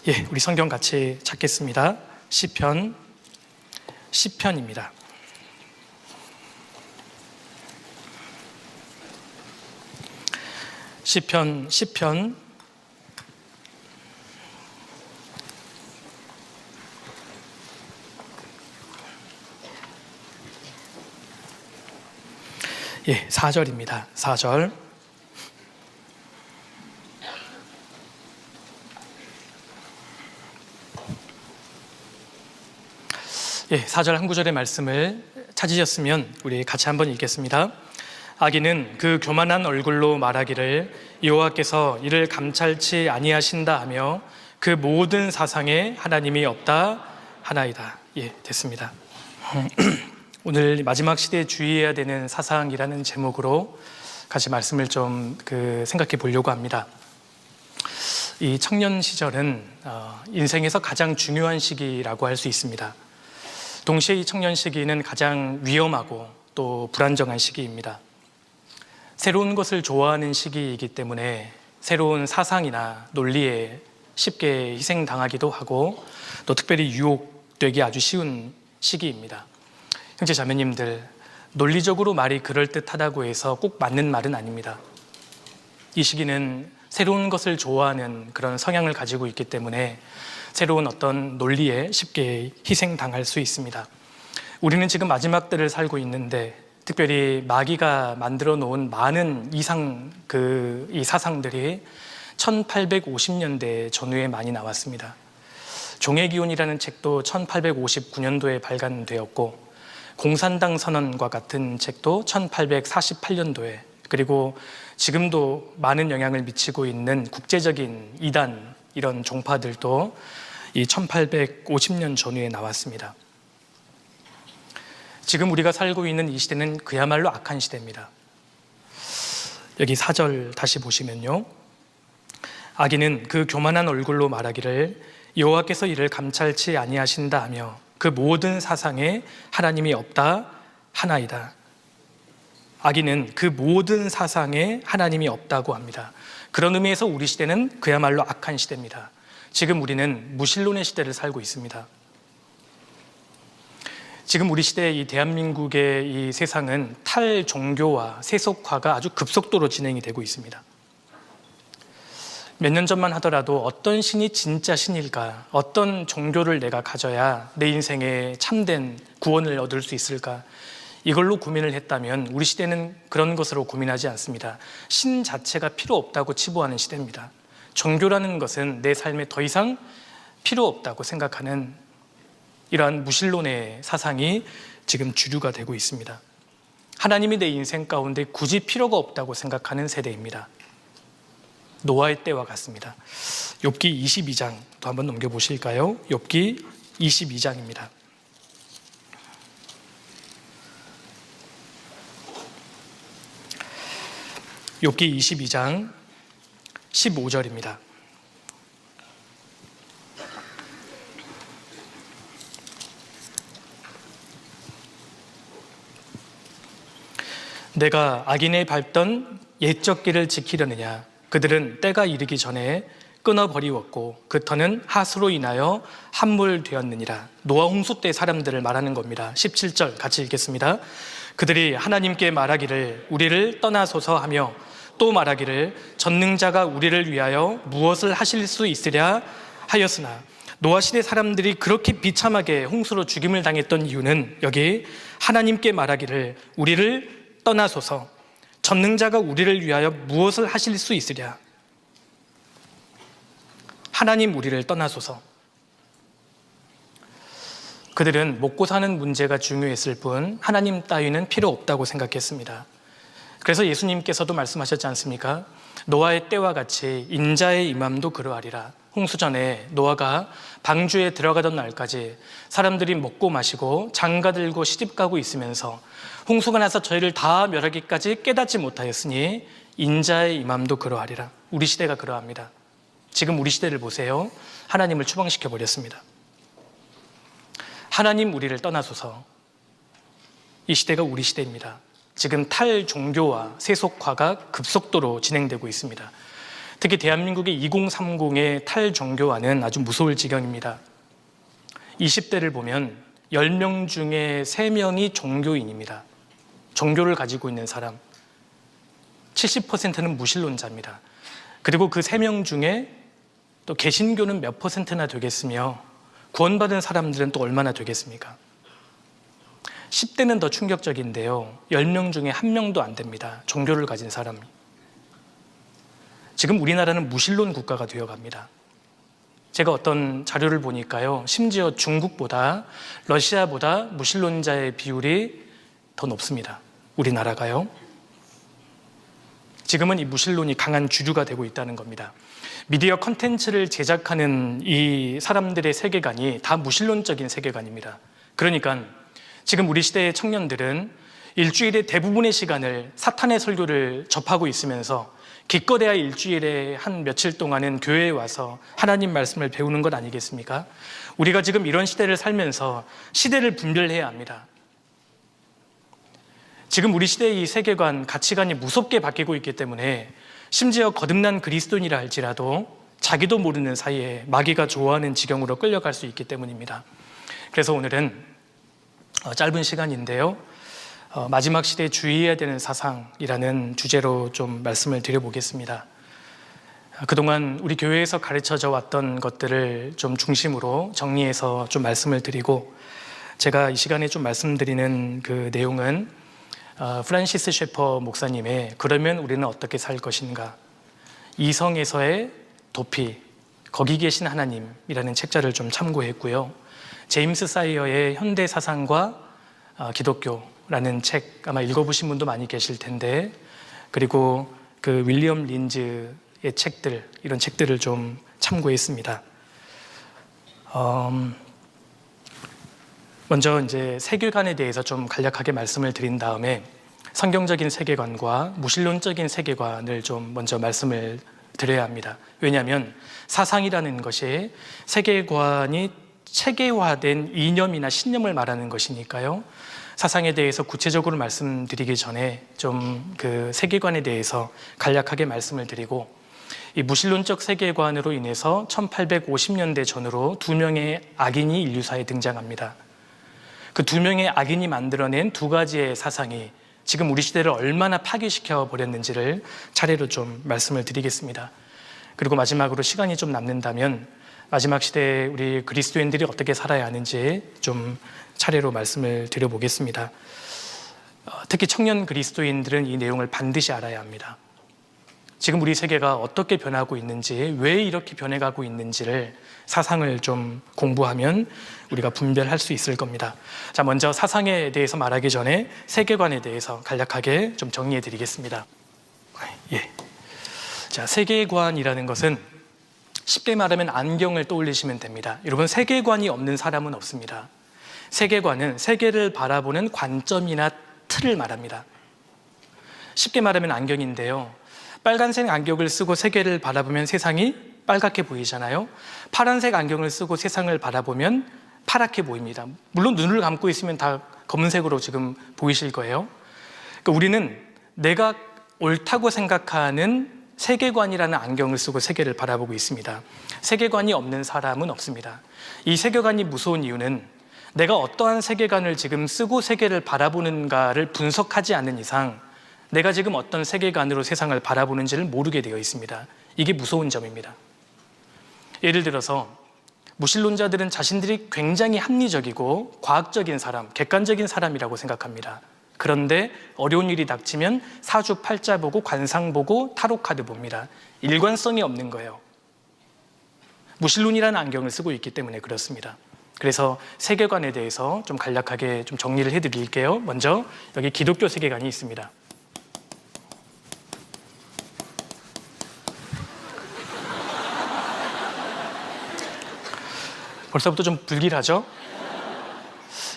예, 우리 성경 같이 찾겠습니다. 시편입니다. 시편 예, 4절입니다. 4절. 예, 4절 한 구절의 말씀을 찾으셨으면 우리 같이 한번 읽겠습니다. 악인은 그 교만한 얼굴로 말하기를 여호와께서 이를 감찰치 아니하신다 하며 그 모든 사상에 하나님이 없다 하나이다. 예, 됐습니다. 오늘 마지막 시대에 주의해야 되는 사상이라는 제목으로 같이 말씀을 좀 생각해 보려고 합니다. 이 청년 시절은 인생에서 가장 중요한 시기라고 할 수 있습니다. 동시에 이 청년 시기는 가장 위험하고 또 불안정한 시기입니다. 새로운 것을 좋아하는 시기이기 때문에 새로운 사상이나 논리에 쉽게 희생당하기도 하고 또 특별히 유혹되기 아주 쉬운 시기입니다. 형제 자매님들, 논리적으로 말이 그럴듯하다고 해서 꼭 맞는 말은 아닙니다. 이 시기는 새로운 것을 좋아하는 그런 성향을 가지고 있기 때문에 새로운 어떤 논리에 쉽게 희생당할 수 있습니다. 우리는 지금 마지막 때를 살고 있는데 특별히 마귀가 만들어 놓은 많은 이 사상들이 1850년대 전후에 많이 나왔습니다. 종의 기운이라는 책도 1859년도에 발간되었고 공산당 선언과 같은 책도 1848년도에, 그리고 지금도 많은 영향을 미치고 있는 국제적인 이단, 이런 종파들도 이 1850년 전후에 나왔습니다. 지금 우리가 살고 있는 이 시대는 그야말로 악한 시대입니다. 여기 4절 다시 보시면요, 악인은 그 교만한 얼굴로 말하기를 여호와께서 이를 감찰치 아니하신다 하며 그 모든 사상에 하나님이 없다 하나이다. 악인은 그 모든 사상에 하나님이 없다고 합니다. 그런 의미에서 우리 시대는 그야말로 악한 시대입니다. 지금 우리는 무신론의 시대를 살고 있습니다. 지금 우리 시대의 이 대한민국의 이 세상은 탈종교와 세속화가 아주 급속도로 진행이 되고 있습니다. 몇 년 전만 하더라도 어떤 신이 진짜 신일까? 어떤 종교를 내가 가져야 내 인생에 참된 구원을 얻을 수 있을까? 이걸로 고민을 했다면 우리 시대는 그런 것으로 고민하지 않습니다. 신 자체가 필요 없다고 치부하는 시대입니다. 종교라는 것은 내 삶에 더 이상 필요 없다고 생각하는 이러한 무신론의 사상이 지금 주류가 되고 있습니다. 하나님이 내 인생 가운데 굳이 필요가 없다고 생각하는 세대입니다. 노아의 때와 같습니다. 욥기 22장 또 한번 넘겨보실까요? 욥기 22장입니다. 욥기 22장 15절입니다. 내가 악인의 밟던 옛적 길을 지키려느냐? 그들은 때가 이르기 전에 끊어버리웠고 그 터는 하수로 인하여 함몰되었느니라. 노아 홍수 때 사람들을 말하는 겁니다. 17절 같이 읽겠습니다. 그들이 하나님께 말하기를 우리를 떠나소서 하며 또 말하기를 전능자가 우리를 위하여 무엇을 하실 수 있으랴 하였으나, 노아 시대 사람들이 그렇게 비참하게 홍수로 죽임을 당했던 이유는 여기 하나님께 말하기를 우리를 떠나소서, 전능자가 우리를 위하여 무엇을 하실 수 있으랴. 하나님 우리를 떠나소서. 그들은 먹고 사는 문제가 중요했을 뿐 하나님 따위는 필요 없다고 생각했습니다. 그래서 예수님께서도 말씀하셨지 않습니까? 노아의 때와 같이 인자의 임함도 그러하리라. 홍수 전에 노아가 방주에 들어가던 날까지 사람들이 먹고 마시고 장가들고 시집가고 있으면서 홍수가 나서 저희를 다 멸하기까지 깨닫지 못하였으니 인자의 임함도 그러하리라. 우리 시대가 그러합니다. 지금 우리 시대를 보세요. 하나님을 추방시켜 버렸습니다. 하나님 우리를 떠나소서. 이 시대가 우리 시대입니다. 지금 탈종교와 세속화가 급속도로 진행되고 있습니다. 특히 대한민국의 2030의 탈종교화는 아주 무서울 지경입니다. 20대를 보면 10명 중에 3명이 종교인입니다. 종교를 가지고 있는 사람. 70%는 무신론자입니다. 그리고 그 3명 중에 또 개신교는 몇 %나 되겠으며 구원받은 사람들은 또 얼마나 되겠습니까? 10대는 더 충격적인데요. 10명 중에 1명도 안 됩니다. 종교를 가진 사람이. 지금 우리나라는 무신론 국가가 되어갑니다. 제가 어떤 자료를 보니까요. 심지어 중국보다 러시아보다 무신론자의 비율이 더 높습니다. 우리나라가요. 지금은 이 무신론이 강한 주류가 되고 있다는 겁니다. 미디어 컨텐츠를 제작하는 이 사람들의 세계관이 다 무신론적인 세계관입니다. 그러니까 지금 우리 시대의 청년들은 일주일의 대부분의 시간을 사탄의 설교를 접하고 있으면서 기껏해야 일주일에 한 며칠 동안은 교회에 와서 하나님 말씀을 배우는 것 아니겠습니까? 우리가 지금 이런 시대를 살면서 시대를 분별해야 합니다. 지금 우리 시대의 이 세계관, 가치관이 무섭게 바뀌고 있기 때문에 심지어 거듭난 그리스도인이라 할지라도 자기도 모르는 사이에 마귀가 좋아하는 지경으로 끌려갈 수 있기 때문입니다. 그래서 오늘은 짧은 시간인데요. 마지막 시대에 주의해야 되는 사상이라는 주제로 좀 말씀을 드려보겠습니다. 그동안 우리 교회에서 가르쳐져 왔던 것들을 좀 중심으로 정리해서 좀 말씀을 드리고, 제가 이 시간에 좀 말씀드리는 그 내용은 프란시스 셰퍼 목사님의 그러면 우리는 어떻게 살 것인가, 이성에서의 도피, 거기 계신 하나님이라는 책자를 좀 참고했고요. 제임스 사이어의 현대 사상과 기독교라는 책 아마 읽어보신 분도 많이 계실 텐데, 그리고 그 윌리엄 린즈의 책들, 이런 책들을 좀 참고했습니다. 먼저 이제 세계관에 대해서 좀 간략하게 말씀을 드린 다음에 성경적인 세계관과 무신론적인 세계관을 좀 먼저 말씀을 드려야 합니다. 왜냐하면 사상이라는 것이 세계관이 체계화된 이념이나 신념을 말하는 것이니까요. 사상에 대해서 구체적으로 말씀드리기 전에 좀 그 세계관에 대해서 간략하게 말씀을 드리고, 이 무신론적 세계관으로 인해서 1850년대 전후로 2명의 악인이 인류사에 등장합니다. 그 2명의 악인이 만들어낸 2가지의 사상이 지금 우리 시대를 얼마나 파괴시켜 버렸는지를 차례로 좀 말씀을 드리겠습니다. 그리고 마지막으로 시간이 좀 남는다면 마지막 시대에 우리 그리스도인들이 어떻게 살아야 하는지 좀 차례로 말씀을 드려보겠습니다. 특히 청년 그리스도인들은 이 내용을 반드시 알아야 합니다. 지금 우리 세계가 어떻게 변하고 있는지, 왜 이렇게 변해가고 있는지를 사상을 좀 공부하면 우리가 분별할 수 있을 겁니다. 자, 먼저 사상에 대해서 말하기 전에 세계관에 대해서 간략하게 좀 정리해 드리겠습니다. 자, 세계관이라는 것은 쉽게 말하면 안경을 떠올리시면 됩니다. 여러분, 세계관이 없는 사람은 없습니다. 세계관은 세계를 바라보는 관점이나 틀을 말합니다. 쉽게 말하면 안경인데요. 빨간색 안경을 쓰고 세계를 바라보면 세상이 빨갛게 보이잖아요. 파란색 안경을 쓰고 세상을 바라보면 파랗게 보입니다. 물론 눈을 감고 있으면 다 검은색으로 지금 보이실 거예요. 그러니까 우리는 내가 옳다고 생각하는 세계관이라는 안경을 쓰고 세계를 바라보고 있습니다. 세계관이 없는 사람은 없습니다. 이 세계관이 무서운 이유는 내가 어떠한 세계관을 지금 쓰고 세계를 바라보는가를 분석하지 않는 이상 내가 지금 어떤 세계관으로 세상을 바라보는지를 모르게 되어 있습니다. 이게 무서운 점입니다. 예를 들어서 무신론자들은 자신들이 굉장히 합리적이고 과학적인 사람, 객관적인 사람이라고 생각합니다. 그런데 어려운 일이 닥치면 사주팔자 보고 관상 보고 타로카드 봅니다. 일관성이 없는 거예요. 무신론이라는 안경을 쓰고 있기 때문에 그렇습니다. 그래서 세계관에 대해서 좀 간략하게 좀 정리를 해드릴게요. 먼저 여기 기독교 세계관이 있습니다. 벌써부터 좀 불길하죠?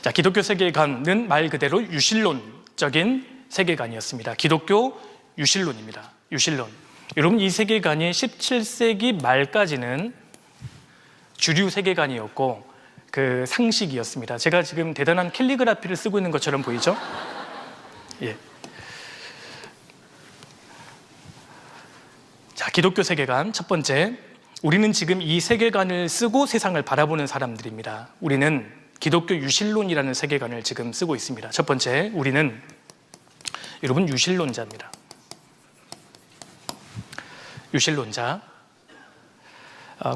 자, 기독교 세계관은 말 그대로 유실론적인 세계관이었습니다. 기독교 유실론입니다. 유실론. 여러분, 이 세계관이 17세기 말까지는 주류 세계관이었고 그 상식이었습니다. 제가 지금 대단한 캘리그라피를 쓰고 있는 것처럼 보이죠? 예. 자, 기독교 세계관 첫 번째, 우리는 지금 이 세계관을 쓰고 세상을 바라보는 사람들입니다. 우리는 기독교 유실론이라는 세계관을 지금 쓰고 있습니다. 첫 번째, 우리는 여러분 유실론자입니다. 유실론자.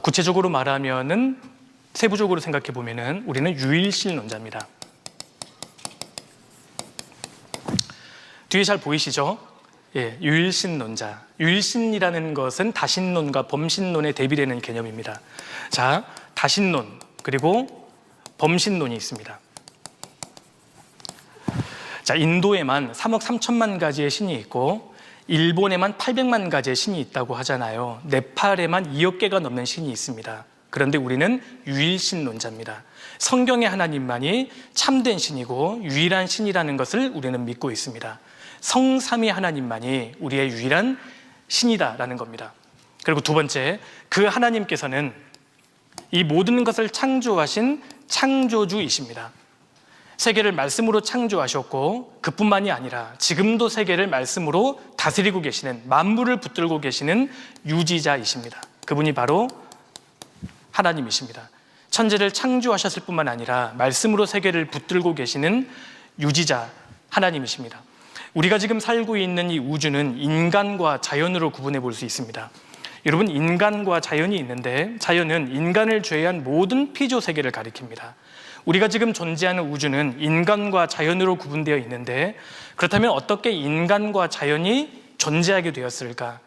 구체적으로 말하면은 세부적으로 생각해 보면은 우리는 유일신론자입니다. 뒤에 잘 보이시죠? 예, 유일신론자. 유일신이라는 것은 다신론과 범신론에 대비되는 개념입니다. 자, 다신론 그리고 범신론이 있습니다. 자, 인도에만 3억 3천만 가지의 신이 있고 일본에만 800만 가지의 신이 있다고 하잖아요. 네팔에만 2억 개가 넘는 신이 있습니다. 그런데 우리는 유일신론자입니다. 성경의 하나님만이 참된 신이고 유일한 신이라는 것을 우리는 믿고 있습니다. 성삼위 하나님만이 우리의 유일한 신이다라는 겁니다. 그리고 두 번째, 그 하나님께서는 이 모든 것을 창조하신 창조주이십니다. 세계를 말씀으로 창조하셨고 그뿐만이 아니라 지금도 세계를 말씀으로 다스리고 계시는, 만물을 붙들고 계시는 유지자이십니다. 그분이 바로 하나님이십니다. 천지를 창조하셨을 뿐만 아니라 말씀으로 세계를 붙들고 계시는 유지자 하나님이십니다. 우리가 지금 살고 있는 이 우주는 인간과 자연으로 구분해 볼 수 있습니다. 여러분, 인간과 자연이 있는데 자연은 인간을 제외한 모든 피조 세계를 가리킵니다. 우리가 지금 존재하는 우주는 인간과 자연으로 구분되어 있는데 그렇다면 어떻게 인간과 자연이 존재하게 되었을까?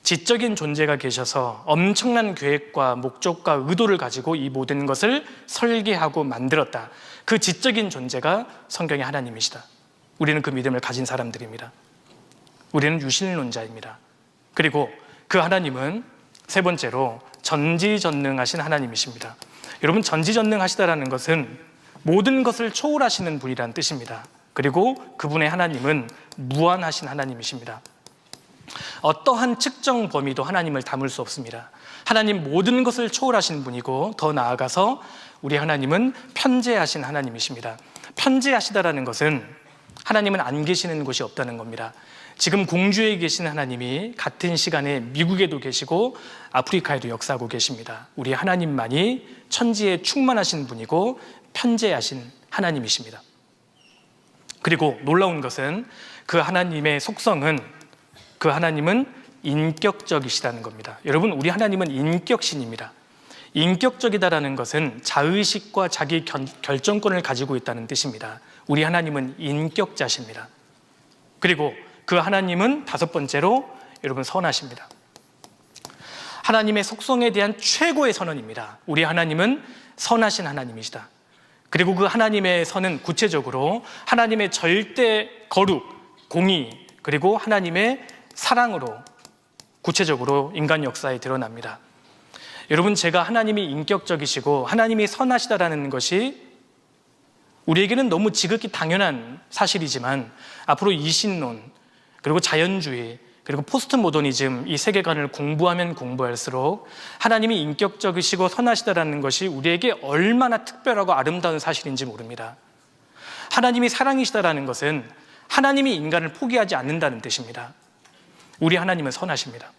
지적인 존재가 계셔서 엄청난 계획과 목적과 의도를 가지고 이 모든 것을 설계하고 만들었다. 그 지적인 존재가 성경의 하나님이시다. 우리는 그 믿음을 가진 사람들입니다. 우리는 유실론자입니다. 그리고 그 하나님은 세 번째로 전지전능하신 하나님이십니다. 여러분, 전지전능하시다라는 것은 모든 것을 초월하시는 분이라는 뜻입니다. 그리고 그분의 하나님은 무한하신 하나님이십니다. 어떠한 측정 범위도 하나님을 담을 수 없습니다. 하나님 모든 것을 초월하신 분이고 더 나아가서 우리 하나님은 편재하신 하나님이십니다. 편재하시다라는 것은 하나님은 안 계시는 곳이 없다는 겁니다. 지금 공주에 계신 하나님이 같은 시간에 미국에도 계시고 아프리카에도 역사하고 계십니다. 우리 하나님만이 천지에 충만하신 분이고 편재하신 하나님이십니다. 그리고 놀라운 것은 그 하나님의 속성은, 그 하나님은 인격적이시다는 겁니다. 여러분, 우리 하나님은 인격신입니다. 인격적이다라는 것은 자의식과 자기 결정권을 가지고 있다는 뜻입니다. 우리 하나님은 인격자십니다. 그리고 그 하나님은 다섯 번째로 여러분 선하십니다. 하나님의 속성에 대한 최고의 선언입니다. 우리 하나님은 선하신 하나님이시다. 그리고 그 하나님의 선은 구체적으로 하나님의 절대 거룩, 공의, 그리고 하나님의 사랑으로 구체적으로 인간 역사에 드러납니다. 여러분, 제가 하나님이 인격적이시고 하나님이 선하시다라는 것이 우리에게는 너무 지극히 당연한 사실이지만 앞으로 이신론, 그리고 자연주의, 그리고 포스트 모더니즘, 이 세계관을 공부하면 공부할수록 하나님이 인격적이시고 선하시다라는 것이 우리에게 얼마나 특별하고 아름다운 사실인지 모릅니다. 하나님이 사랑이시다라는 것은 하나님이 인간을 포기하지 않는다는 뜻입니다. 우리 하나님은 선하십니다.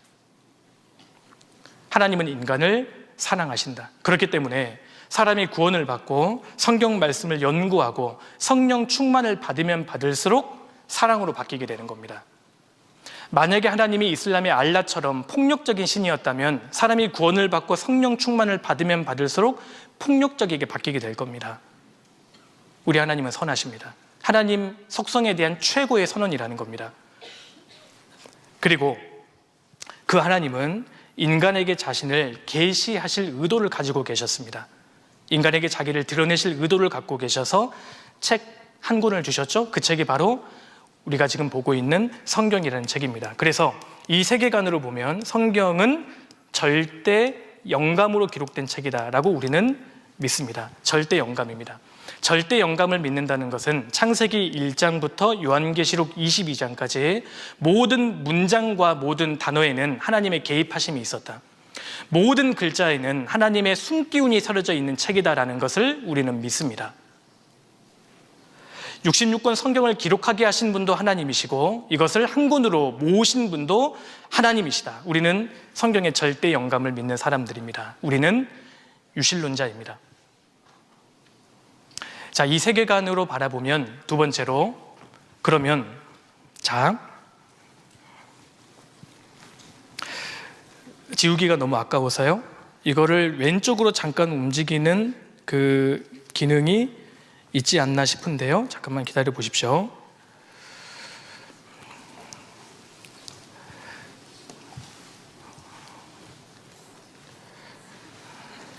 하나님은 인간을 사랑하신다. 그렇기 때문에 사람이 구원을 받고 성경 말씀을 연구하고 성령 충만을 받으면 받을수록 사랑으로 바뀌게 되는 겁니다. 만약에 하나님이 이슬람의 알라처럼 폭력적인 신이었다면 사람이 구원을 받고 성령 충만을 받으면 받을수록 폭력적이게 바뀌게 될 겁니다. 우리 하나님은 선하십니다. 하나님 속성에 대한 최고의 선언이라는 겁니다. 그리고 그 하나님은 인간에게 자신을 계시하실 의도를 가지고 계셨습니다. 인간에게 자기를 드러내실 의도를 갖고 계셔서 책 한 권을 주셨죠. 그 책이 바로 우리가 지금 보고 있는 성경이라는 책입니다. 그래서 이 세계관으로 보면 성경은 절대 영감으로 기록된 책이다라고 우리는 믿습니다. 절대 영감입니다. 절대 영감을 믿는다는 것은 창세기 1장부터 요한계시록 22장까지의 모든 문장과 모든 단어에는 하나님의 개입하심이 있었다. 모든 글자에는 하나님의 숨기운이 서려져 있는 책이다라는 것을 우리는 믿습니다. 66권 성경을 기록하게 하신 분도 하나님이시고 이것을 한 권으로 모으신 분도 하나님이시다. 우리는 성경의 절대 영감을 믿는 사람들입니다. 우리는 유실론자입니다. 자, 이 세계관으로 바라보면 두 번째로, 그러면 자, 지우기가 너무 아까워서요, 이거를 왼쪽으로 잠깐 움직이는 그 기능이 있지 않나 싶은데요. 잠깐만 기다려 보십시오.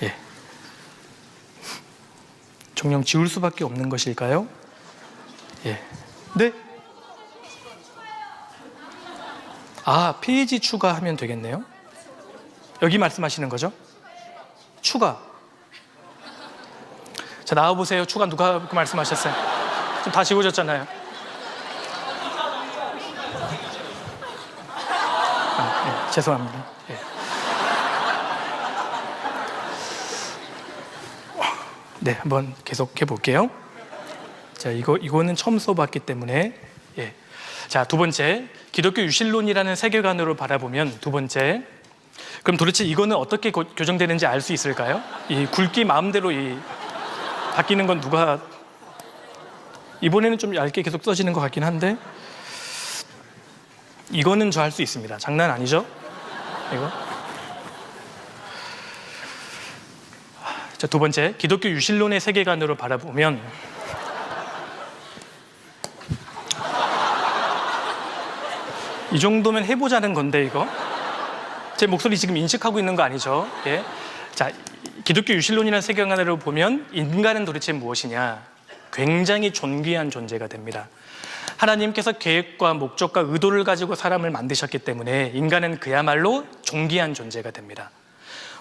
예. 정령 지울 수밖에 없는 것일까요? 예. 네? 아, 페이지 추가하면 되겠네요. 여기 말씀하시는 거죠? 추가. 자, 나와보세요. 추가 누가 그 말씀하셨어요? 지금 다 지워졌잖아요. 네, 죄송합니다. 네. 네, 한번 계속해 볼게요. 자, 이거는 처음 써봤기 때문에. 예. 자, 두 번째, 기독교 유실론이라는 세계관으로 바라보면 두 번째, 그럼 도대체 이거는 어떻게 교정되는지 알 수 있을까요? 이 굵기 마음대로 바뀌는 건 누가, 이번에는 좀 얇게 계속 써지는 것 같긴 한데, 이거는 저 할 수 있습니다. 장난 아니죠? 이거. 자, 두 번째, 기독교 유실론의 세계관으로 바라보면 이 정도면 해보자는 건데, 이거 제 목소리 지금 인식하고 있는 거 아니죠? 예. 자, 기독교 유실론이라는 세계관으로 보면 인간은 도대체 무엇이냐? 굉장히 존귀한 존재가 됩니다. 하나님께서 계획과 목적과 의도를 가지고 사람을 만드셨기 때문에 인간은 그야말로 존귀한 존재가 됩니다.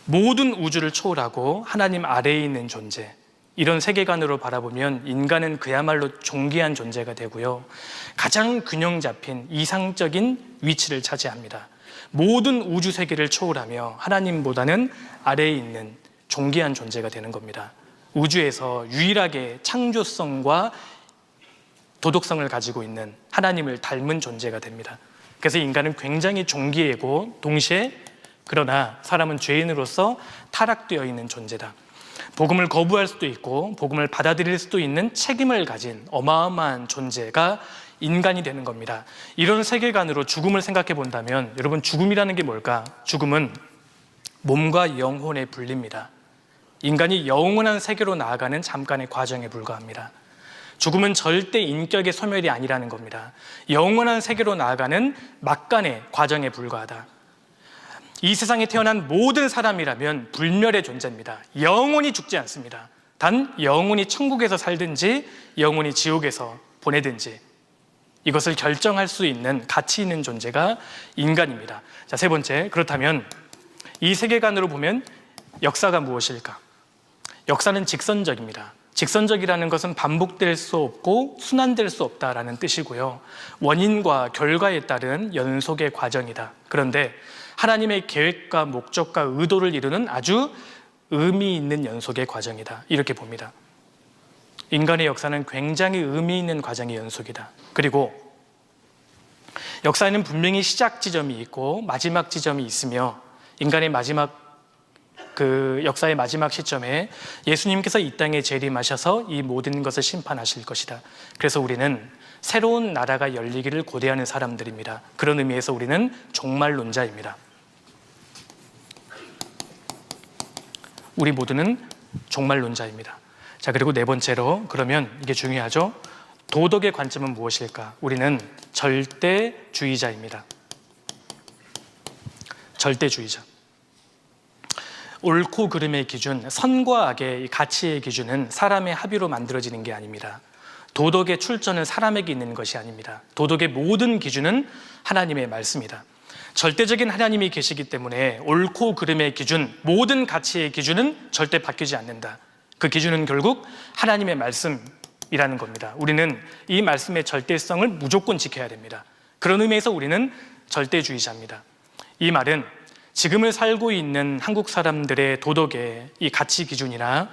모든 우주를 초월하고 하나님 아래에 있는 존재, 이런 세계관으로 바라보면 인간은 그야말로 존귀한 존재가 되고요, 가장 균형 잡힌 이상적인 위치를 차지합니다. 모든 우주 세계를 초월하며 하나님보다는 아래에 있는 존귀한 존재가 되는 겁니다. 우주에서 유일하게 창조성과 도덕성을 가지고 있는 하나님을 닮은 존재가 됩니다. 그래서 인간은 굉장히 존귀하고 동시에 그러나 사람은 죄인으로서 타락되어 있는 존재다. 복음을 거부할 수도 있고 복음을 받아들일 수도 있는 책임을 가진 어마어마한 존재가 인간이 되는 겁니다. 이런 세계관으로 죽음을 생각해 본다면, 여러분, 죽음이라는 게 뭘까? 죽음은 몸과 영혼의 분리입니다. 인간이 영원한 세계로 나아가는 잠깐의 과정에 불과합니다. 죽음은 절대 인격의 소멸이 아니라는 겁니다. 영원한 세계로 나아가는 막간의 과정에 불과하다. 이 세상에 태어난 모든 사람이라면 불멸의 존재입니다. 영원히 죽지 않습니다. 단 영원히 천국에서 살든지 영원히 지옥에서 보내든지 이것을 결정할 수 있는 가치 있는 존재가 인간입니다. 자, 세 번째, 그렇다면 이 세계관으로 보면 역사가 무엇일까? 역사는 직선적입니다. 직선적이라는 것은 반복될 수 없고 순환될 수 없다라는 뜻이고요, 원인과 결과에 따른 연속의 과정이다. 그런데 하나님의 계획과 목적과 의도를 이루는 아주 의미 있는 연속의 과정이다, 이렇게 봅니다. 인간의 역사는 굉장히 의미 있는 과정의 연속이다. 그리고 역사에는 분명히 시작 지점이 있고 마지막 지점이 있으며, 인간의 마지막 역사의 마지막 시점에 예수님께서 이 땅에 재림하셔서 이 모든 것을 심판하실 것이다. 그래서 우리는 새로운 나라가 열리기를 고대하는 사람들입니다. 그런 의미에서 우리는 종말론자입니다. 우리 모두는 종말론자입니다. 자, 그리고 네 번째로, 그러면 이게 중요하죠. 도덕의 관점은 무엇일까? 우리는 절대주의자입니다. 절대주의자. 옳고 그름의 기준, 선과 악의 가치의 기준은 사람의 합의로 만들어지는 게 아닙니다. 도덕의 출처는 사람에게 있는 것이 아닙니다. 도덕의 모든 기준은 하나님의 말씀이다. 절대적인 하나님이 계시기 때문에 옳고 그름의 기준, 모든 가치의 기준은 절대 바뀌지 않는다. 그 기준은 결국 하나님의 말씀이라는 겁니다. 우리는 이 말씀의 절대성을 무조건 지켜야 됩니다. 그런 의미에서 우리는 절대주의자입니다. 이 말은 지금을 살고 있는 한국 사람들의 도덕의 이 가치 기준이나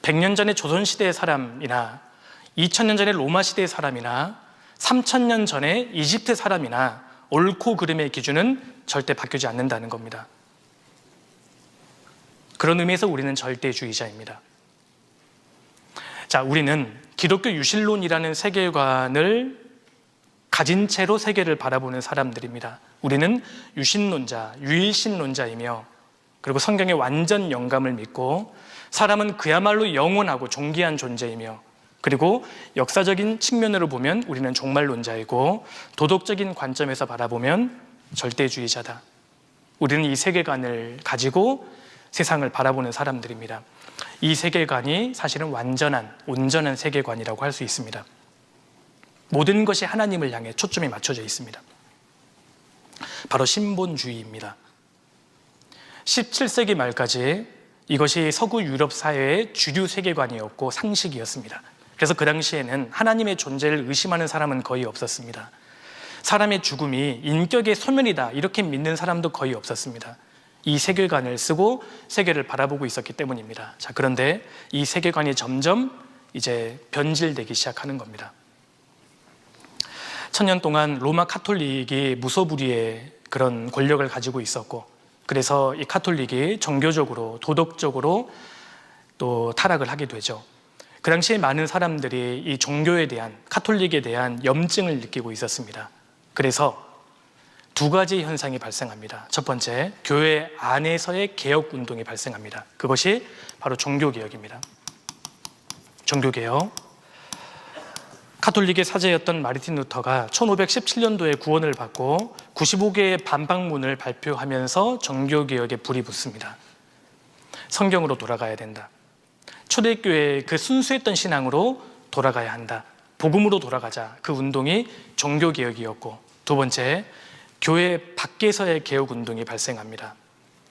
100년 전의 조선시대의 사람이나 2000년 전에 로마 시대의 사람이나 3000년 전에 이집트 사람이나 옳고 그름의 기준은 절대 바뀌지 않는다는 겁니다. 그런 의미에서 우리는 절대주의자입니다. 자, 우리는 기독교 유실론이라는 세계관을 가진 채로 세계를 바라보는 사람들입니다. 우리는 유신론자, 유일신론자이며 그리고 성경의 완전 영감을 믿고 사람은 그야말로 영원하고 존귀한 존재이며 그리고 역사적인 측면으로 보면 우리는 종말론자이고 도덕적인 관점에서 바라보면 절대주의자다. 우리는 이 세계관을 가지고 세상을 바라보는 사람들입니다. 이 세계관이 사실은 완전한, 온전한 세계관이라고 할 수 있습니다. 모든 것이 하나님을 향해 초점이 맞춰져 있습니다. 바로 신본주의입니다. 17세기 말까지 이것이 서구 유럽 사회의 주류 세계관이었고 상식이었습니다. 그래서 그 당시에는 하나님의 존재를 의심하는 사람은 거의 없었습니다. 사람의 죽음이 인격의 소멸이다 이렇게 믿는 사람도 거의 없었습니다. 이 세계관을 쓰고 세계를 바라보고 있었기 때문입니다. 자, 그런데 이 세계관이 점점 이제 변질되기 시작하는 겁니다. 1000년 동안 로마 카톨릭이 무소불위의 그런 권력을 가지고 있었고 그래서 이 카톨릭이 종교적으로 도덕적으로 또 타락을 하게 되죠. 그 당시에 많은 사람들이 이 종교에 대한 카톨릭에 대한 염증을 느끼고 있었습니다. 그래서 두 가지 현상이 발생합니다. 첫 번째, 교회 안에서의 개혁 운동이 발생합니다. 그것이 바로 종교개혁입니다. 종교개혁. 카톨릭의 사제였던 마르틴 루터가 1517년도에 구원을 받고 95개의 반박문을 발표하면서 종교개혁에 불이 붙습니다. 성경으로 돌아가야 된다. 초대교회의 그 순수했던 신앙으로 돌아가야 한다. 복음으로 돌아가자. 그 운동이 종교개혁이었고 두 번째, 교회 밖에서의 개혁운동이 발생합니다.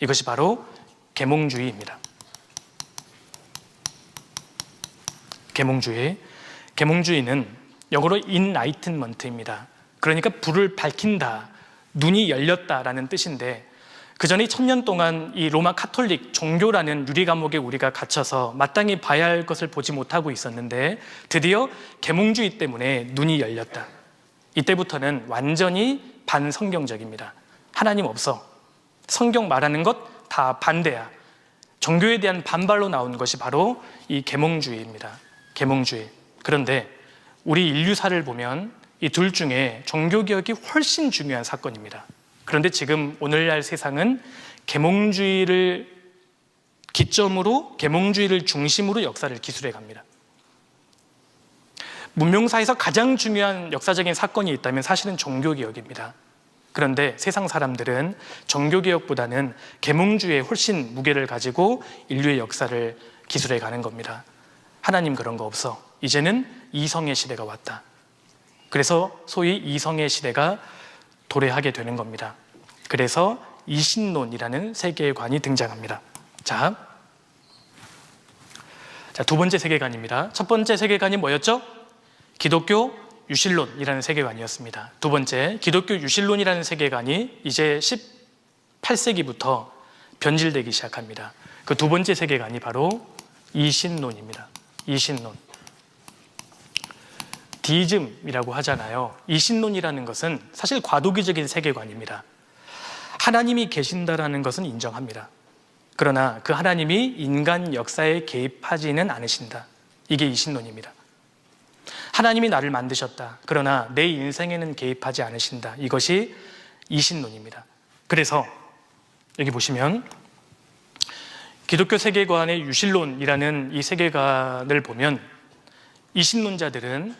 이것이 바로 계몽주의입니다. 계몽주의. 계몽주의는 영어로 enlightenment입니다. 그러니까 불을 밝힌다, 눈이 열렸다라는 뜻인데 그 전에 1000년 동안 이 로마 카톨릭 종교라는 유리감옥에 우리가 갇혀서 마땅히 봐야 할 것을 보지 못하고 있었는데 드디어 계몽주의 때문에 눈이 열렸다. 이때부터는 완전히 반성경적입니다. 하나님 없어. 성경 말하는 것 다 반대야. 종교에 대한 반발로 나온 것이 바로 이 계몽주의입니다. 계몽주의. 그런데 우리 인류사를 보면 이 둘 중에 종교개혁이 훨씬 중요한 사건입니다. 그런데 지금 오늘날 세상은 계몽주의를 기점으로, 계몽주의를 중심으로 역사를 기술해 갑니다. 문명사에서 가장 중요한 역사적인 사건이 있다면 사실은 종교개혁입니다. 그런데 세상 사람들은 종교개혁보다는 계몽주의에 훨씬 무게를 가지고 인류의 역사를 기술해 가는 겁니다. 하나님 그런 거 없어. 이제는 이성의 시대가 왔다. 그래서 소위 이성의 시대가 도래하게 되는 겁니다. 그래서 이신론이라는 세계관이 등장합니다. 자, 두 번째 세계관입니다. 첫 번째 세계관이 뭐였죠? 기독교 유실론이라는 세계관이었습니다. 두 번째, 기독교 유실론이라는 세계관이 이제 18세기부터 변질되기 시작합니다. 그 두 번째 세계관이 바로 이신론입니다. 이신론. 디이즘이라고 하잖아요. 이신론이라는 것은 사실 과도기적인 세계관입니다. 하나님이 계신다라는 것은 인정합니다. 그러나 그 하나님이 인간 역사에 개입하지는 않으신다. 이게 이신론입니다. 하나님이 나를 만드셨다. 그러나 내 인생에는 개입하지 않으신다. 이것이 이신론입니다. 그래서 여기 보시면 기독교 세계관의 유실론이라는 이 세계관을 보면 이신론자들은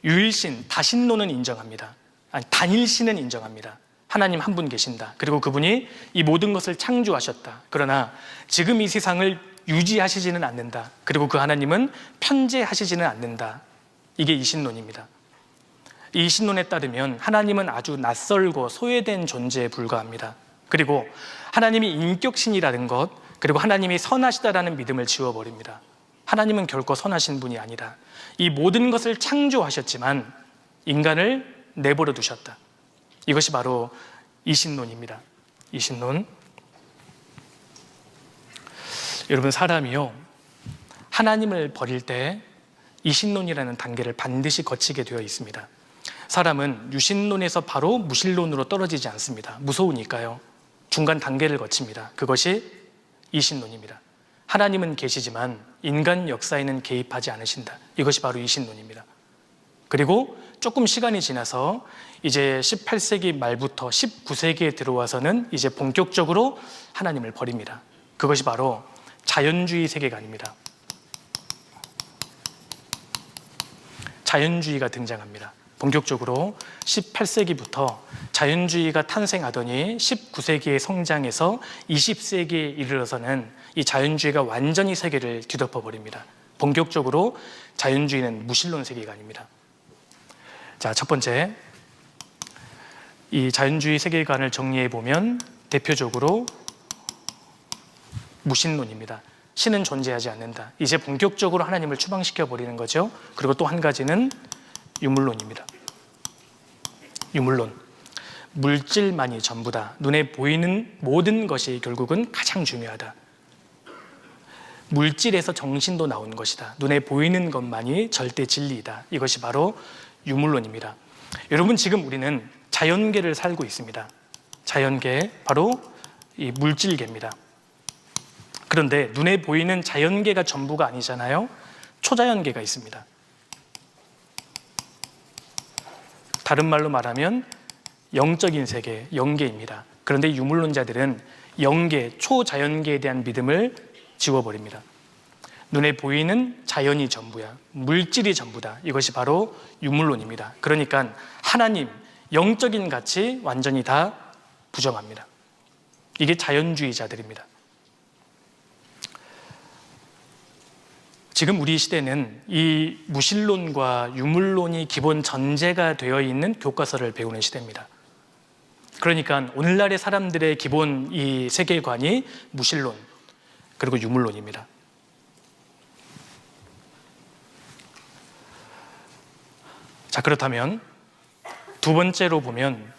유일신, 다신론은 인정합니다. 아니, 단일신은 인정합니다. 하나님 한 분 계신다. 그리고 그분이 이 모든 것을 창조하셨다. 그러나 지금 이 세상을 유지하시지는 않는다. 그리고 그 하나님은 편재하시지는 않는다. 이게 이신론입니다. 이 이신론에 따르면 하나님은 아주 낯설고 소외된 존재에 불과합니다. 그리고 하나님이 인격신이라는 것, 그리고 하나님이 선하시다라는 믿음을 지워버립니다. 하나님은 결코 선하신 분이 아니다. 이 모든 것을 창조하셨지만 인간을 내버려 두셨다. 이것이 바로 이신론입니다. 이신론. 여러분, 사람이요, 하나님을 버릴 때 이신론이라는 단계를 반드시 거치게 되어 있습니다. 사람은 유신론에서 바로 무신론으로 떨어지지 않습니다. 무서우니까요. 중간 단계를 거칩니다. 그것이 이신론입니다. 하나님은 계시지만 인간 역사에는 개입하지 않으신다. 이것이 바로 이신론입니다. 그리고 조금 시간이 지나서 이제 18세기 말부터 19세기에 들어와서는 이제 본격적으로 하나님을 버립니다. 그것이 바로 자연주의 세계관입니다. 자연주의가 등장합니다. 본격적으로 18세기부터 자연주의가 탄생하더니 19세기에 성장해서 20세기에 이르러서는 이 자연주의가 완전히 세계를 뒤덮어버립니다. 본격적으로 자연주의는 무신론 세계관입니다. 자, 첫 번째, 이 자연주의 세계관을 정리해 보면 대표적으로 무신론입니다. 신은 존재하지 않는다. 이제 본격적으로 하나님을 추방시켜 버리는 거죠. 그리고 또 한 가지는 유물론입니다. 유물론. 물질만이 전부다. 눈에 보이는 모든 것이 결국은 가장 중요하다. 물질에서 정신도 나온 것이다. 눈에 보이는 것만이 절대 진리이다. 이것이 바로 유물론입니다. 여러분, 지금 우리는 자연계를 살고 있습니다. 자연계, 바로 이 물질계입니다. 그런데 눈에 보이는 자연계가 전부가 아니잖아요. 초자연계가 있습니다. 다른 말로 말하면 영적인 세계, 영계입니다. 그런데 유물론자들은 영계, 초자연계에 대한 믿음을 지워버립니다. 눈에 보이는 자연이 전부야. 물질이 전부다. 이것이 바로 유물론입니다. 그러니까 하나님, 영적인 가치 완전히 다 부정합니다. 이게 자연주의자들입니다. 지금 우리 시대는 이 무신론과 유물론이 기본 전제가 되어 있는 교과서를 배우는 시대입니다. 그러니까 오늘날의 사람들의 기본 이 세계관이 무신론 그리고 유물론입니다. 자, 그렇다면 두 번째로 보면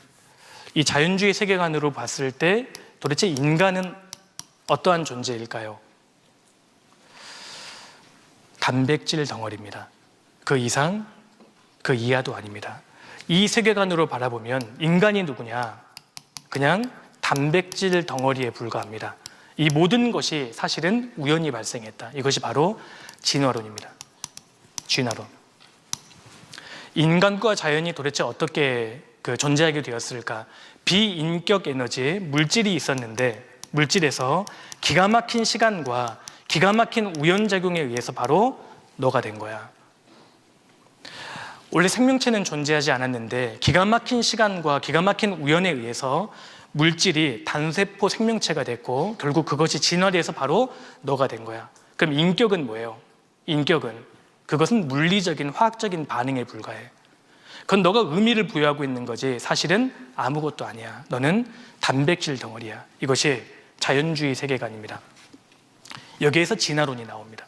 이 자연주의 세계관으로 봤을 때 도대체 인간은 어떠한 존재일까요? 단백질 덩어리입니다. 그 이상, 그 이하도 아닙니다. 이 세계관으로 바라보면 인간이 누구냐? 그냥 단백질 덩어리에 불과합니다. 이 모든 것이 사실은 우연히 발생했다. 이것이 바로 진화론입니다. 진화론. 인간과 자연이 도대체 어떻게 존재하게 되었을까? 비인격 에너지, 물질이 있었는데 물질에서 기가 막힌 시간과 기가 막힌 우연작용에 의해서 바로 너가 된 거야. 원래 생명체는 존재하지 않았는데 기가 막힌 시간과 기가 막힌 우연에 의해서 물질이 단세포 생명체가 됐고 결국 그것이 진화돼서 바로 너가 된 거야. 그럼 인격은 뭐예요? 인격은 그것은 물리적인 화학적인 반응에 불과해. 그건 너가 의미를 부여하고 있는 거지 사실은 아무것도 아니야. 너는 단백질 덩어리야. 이것이 자연주의 세계관입니다. 여기에서 진화론이 나옵니다.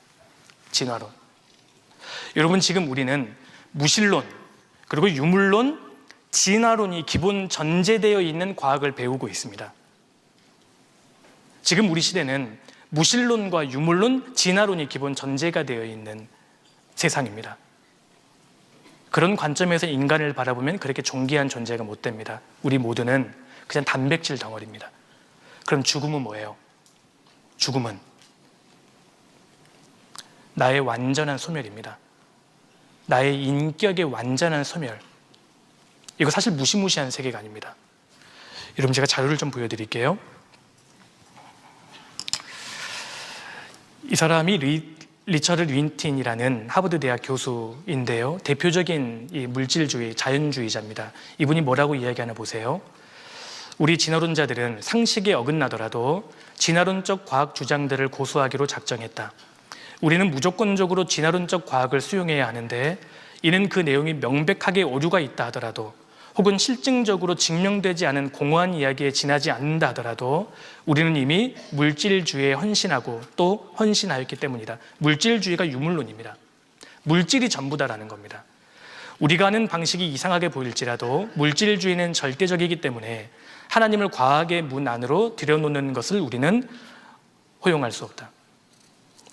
진화론. 여러분, 지금 우리는 무신론 그리고 유물론, 진화론이 기본 전제되어 있는 과학을 배우고 있습니다. 지금 우리 시대는 무신론과 유물론, 진화론이 기본 전제가 되어 있는 세상입니다. 그런 관점에서 인간을 바라보면 그렇게 존귀한 존재가 못 됩니다. 우리 모두는 그냥 단백질 덩어리입니다. 그럼 죽음은 뭐예요? 죽음은 나의 완전한 소멸입니다. 나의 인격의 완전한 소멸. 이거 사실 무시무시한 세계관입니다. 여러분, 제가 자료를 좀 보여드릴게요. 이 사람이 리처드 윈틴이라는 하버드 대학 교수인데요. 대표적인 이 물질주의, 자연주의자입니다. 이분이 뭐라고 이야기하나 보세요. 우리 진화론자들은 상식에 어긋나더라도 진화론적 과학 주장들을 고수하기로 작정했다. 우리는 무조건적으로 진화론적 과학을 수용해야 하는데 이는 그 내용이 명백하게 오류가 있다 하더라도 혹은 실증적으로 증명되지 않은 공허한 이야기에 지나지 않는다 하더라도 우리는 이미 물질주의에 헌신하고 또 헌신하였기 때문이다. 물질주의가 유물론입니다. 물질이 전부다라는 겁니다. 우리가 아는 방식이 이상하게 보일지라도 물질주의는 절대적이기 때문에 하나님을 과학의 문 안으로 들여놓는 것을 우리는 허용할 수 없다.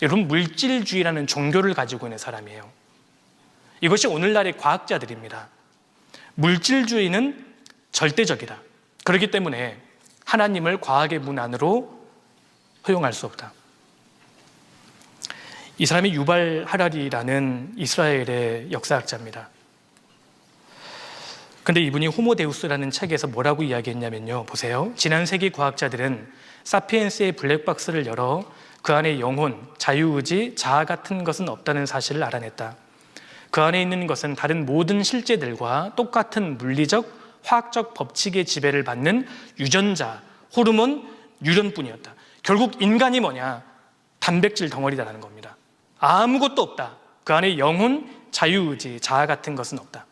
여러분, 물질주의라는 종교를 가지고 있는 사람이에요. 이것이 오늘날의 과학자들입니다. 물질주의는 절대적이다. 그렇기 때문에 하나님을 과학의 문 안으로 허용할 수 없다. 이 사람이 유발 하라리라는 이스라엘의 역사학자입니다. 근데 이분이 호모데우스라는 책에서 뭐라고 이야기했냐면요, 보세요. 지난 세기 과학자들은 사피엔스의 블랙박스를 열어 그 안에 영혼, 자유의지, 자아 같은 것은 없다는 사실을 알아냈다. 그 안에 있는 것은 다른 모든 실제들과 똑같은 물리적, 화학적 법칙의 지배를 받는 유전자, 호르몬, 유전뿐이었다. 결국 인간이 뭐냐? 단백질 덩어리다라는 겁니다. 아무것도 없다. 그 안에 영혼, 자유의지, 자아 같은 것은 없다.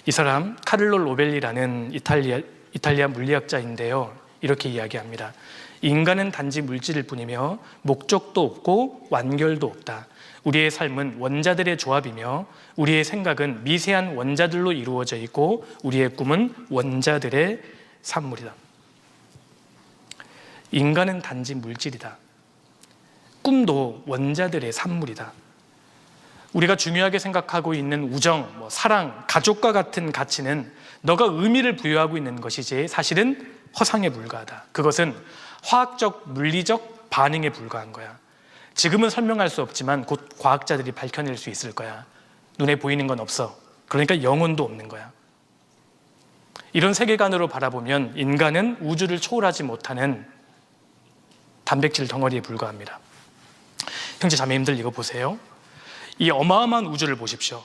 이 사람 카를로 로벨리라는 이탈리아 물리학자인데요, 이렇게 이야기합니다. 인간은 단지 물질일 뿐이며 목적도 없고 완결도 없다. 우리의 삶은 원자들의 조합이며 우리의 생각은 미세한 원자들로 이루어져 있고 우리의 꿈은 원자들의 산물이다. 인간은 단지 물질이다. 꿈도 원자들의 산물이다. 우리가 중요하게 생각하고 있는 우정, 사랑, 가족과 같은 가치는 너가 의미를 부여하고 있는 것이지 사실은 허상에 불과하다. 그것은 화학적, 물리적 반응에 불과한 거야. 지금은 설명할 수 없지만 곧 과학자들이 밝혀낼 수 있을 거야. 눈에 보이는 건 없어. 그러니까 영혼도 없는 거야. 이런 세계관으로 바라보면 인간은 우주를 초월하지 못하는 단백질 덩어리에 불과합니다. 형제 자매님들, 이거 보세요. 이 어마어마한 우주를 보십시오.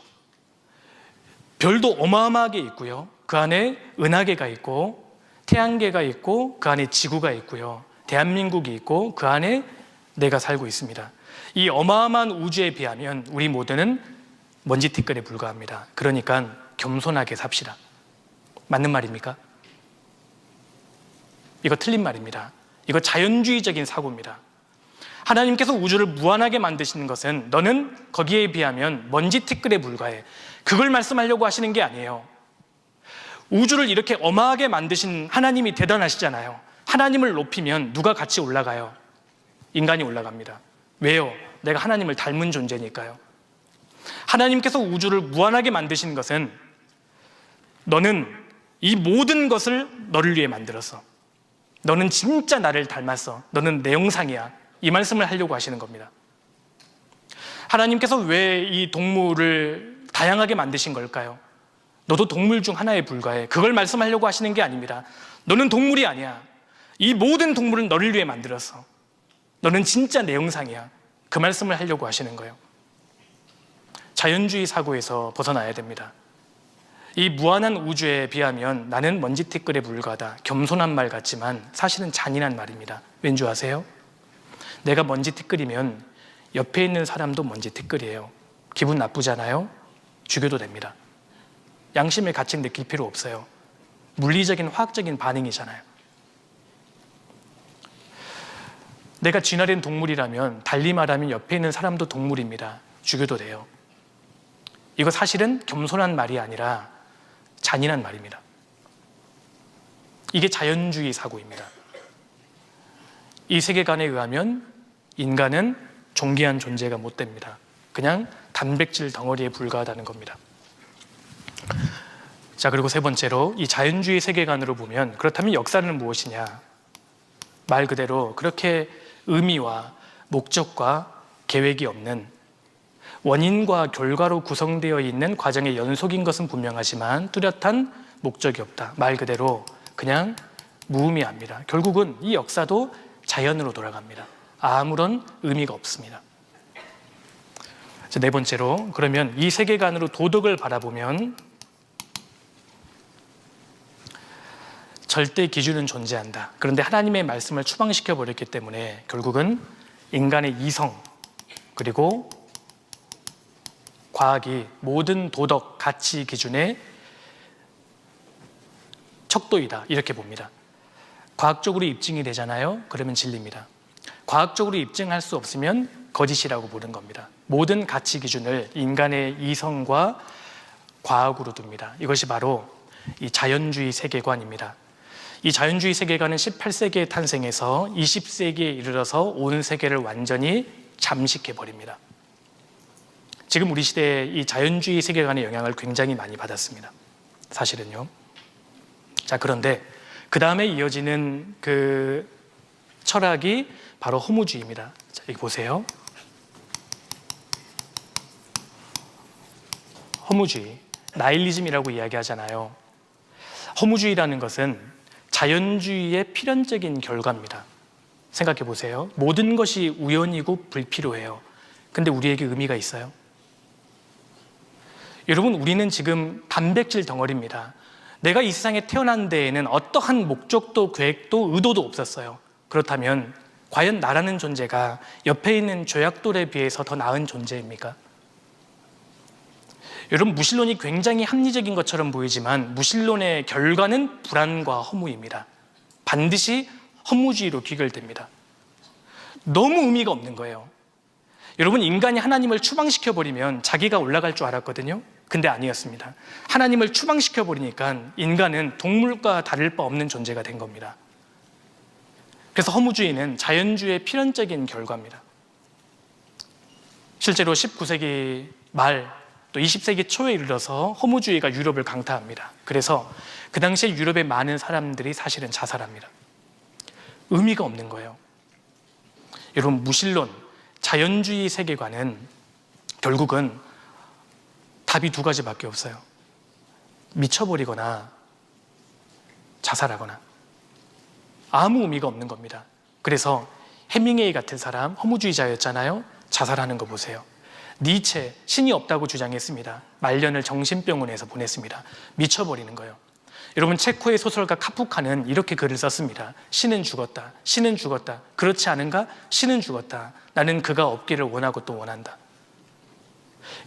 별도 어마어마하게 있고요, 그 안에 은하계가 있고 태양계가 있고 그 안에 지구가 있고요, 대한민국이 있고 그 안에 내가 살고 있습니다. 이 어마어마한 우주에 비하면 우리 모두는 먼지티끌에 불과합니다. 그러니까 겸손하게 삽시다. 맞는 말입니까? 이거 틀린 말입니다. 이거 자연주의적인 사고입니다. 하나님께서 우주를 무한하게 만드시는 것은 너는 거기에 비하면 먼지티끌에 불과해. 그걸 말씀하려고 하시는 게 아니에요. 우주를 이렇게 어마하게 만드신 하나님이 대단하시잖아요. 하나님을 높이면 누가 같이 올라가요? 인간이 올라갑니다. 왜요? 내가 하나님을 닮은 존재니까요. 하나님께서 우주를 무한하게 만드신 것은 너는 이 모든 것을 너를 위해 만들었어. 너는 진짜 나를 닮았어. 너는 내 형상이야. 이 말씀을 하려고 하시는 겁니다. 하나님께서 왜 이 동물을 다양하게 만드신 걸까요? 너도 동물 중 하나에 불과해. 그걸 말씀하려고 하시는 게 아닙니다. 너는 동물이 아니야. 이 모든 동물은 너를 위해 만들었어. 너는 진짜 내 형상이야. 그 말씀을 하려고 하시는 거예요. 자연주의 사고에서 벗어나야 됩니다. 이 무한한 우주에 비하면 나는 먼지티끌에 불과하다. 겸손한 말 같지만 사실은 잔인한 말입니다. 왠지 아세요? 내가 먼지티끌이면 옆에 있는 사람도 먼지티끌이에요. 기분 나쁘잖아요? 죽여도 됩니다. 양심의 가책 느낄 필요 없어요. 물리적인 화학적인 반응이잖아요. 내가 진화된 동물이라면, 달리 말하면 옆에 있는 사람도 동물입니다. 죽여도 돼요. 이거 사실은 겸손한 말이 아니라 잔인한 말입니다. 이게 자연주의 사고입니다. 이 세계관에 의하면 인간은 존귀한 존재가 못 됩니다. 그냥 단백질 덩어리에 불과하다는 겁니다. 자, 그리고 세 번째로 이 자연주의 세계관으로 보면, 그렇다면 역사는 무엇이냐? 말 그대로 그렇게 의미와 목적과 계획이 없는, 원인과 결과로 구성되어 있는 과정의 연속인 것은 분명하지만 뚜렷한 목적이 없다. 말 그대로 그냥 무의미합니다. 결국은 이 역사도 자연으로 돌아갑니다. 아무런 의미가 없습니다. 자, 네 번째로, 그러면 이 세계관으로 도덕을 바라보면 절대 기준은 존재한다. 그런데 하나님의 말씀을 추방시켜 버렸기 때문에 결국은 인간의 이성 그리고 과학이 모든 도덕, 가치 기준의 척도이다, 이렇게 봅니다. 과학적으로 입증이 되잖아요? 그러면 진리입니다. 과학적으로 입증할 수 없으면 거짓이라고 보는 겁니다. 모든 가치 기준을 인간의 이성과 과학으로 둡니다. 이것이 바로 이 자연주의 세계관입니다. 이 자연주의 세계관은 18세기에 탄생해서 20세기에 이르러서 온 세계를 완전히 잠식해버립니다. 지금 우리 시대의 이 자연주의 세계관의 영향을 굉장히 많이 받았습니다. 사실은요. 자, 그런데 그 다음에 이어지는 그 철학이 바로 허무주의입니다. 자, 여기 보세요. 허무주의, 나일리즘이라고 이야기하잖아요. 허무주의라는 것은 자연주의의 필연적인 결과입니다. 생각해 보세요. 모든 것이 우연이고 불필요해요. 근데 우리에게 의미가 있어요? 여러분, 우리는 지금 단백질 덩어리입니다. 내가 이 세상에 태어난 데에는 어떠한 목적도 계획도 의도도 없었어요. 그렇다면 과연 나라는 존재가 옆에 있는 조약돌에 비해서 더 나은 존재입니까? 여러분, 무신론이 굉장히 합리적인 것처럼 보이지만 무신론의 결과는 불안과 허무입니다. 반드시 허무주의로 귀결됩니다. 너무 의미가 없는 거예요. 여러분, 인간이 하나님을 추방시켜버리면 자기가 올라갈 줄 알았거든요. 근데 아니었습니다. 하나님을 추방시켜버리니까 인간은 동물과 다를 바 없는 존재가 된 겁니다. 그래서 허무주의는 자연주의의 필연적인 결과입니다. 실제로 19세기 말 또 20세기 초에 이르러서 허무주의가 유럽을 강타합니다. 그래서 그 당시에 유럽의 많은 사람들이 사실은 자살합니다. 의미가 없는 거예요. 여러분, 무신론, 자연주의 세계관은 결국은 답이 두 가지밖에 없어요. 미쳐버리거나 자살하거나. 아무 의미가 없는 겁니다. 그래서 해밍웨이 같은 사람, 허무주의자였잖아요. 자살하는 거 보세요. 니체, 신이 없다고 주장했습니다. 말년을 정신병원에서 보냈습니다. 미쳐버리는 거예요. 여러분, 체코의 소설가 카프카는 이렇게 글을 썼습니다. 신은 죽었다. 신은 죽었다. 그렇지 않은가? 신은 죽었다. 나는 그가 없기를 원하고 또 원한다.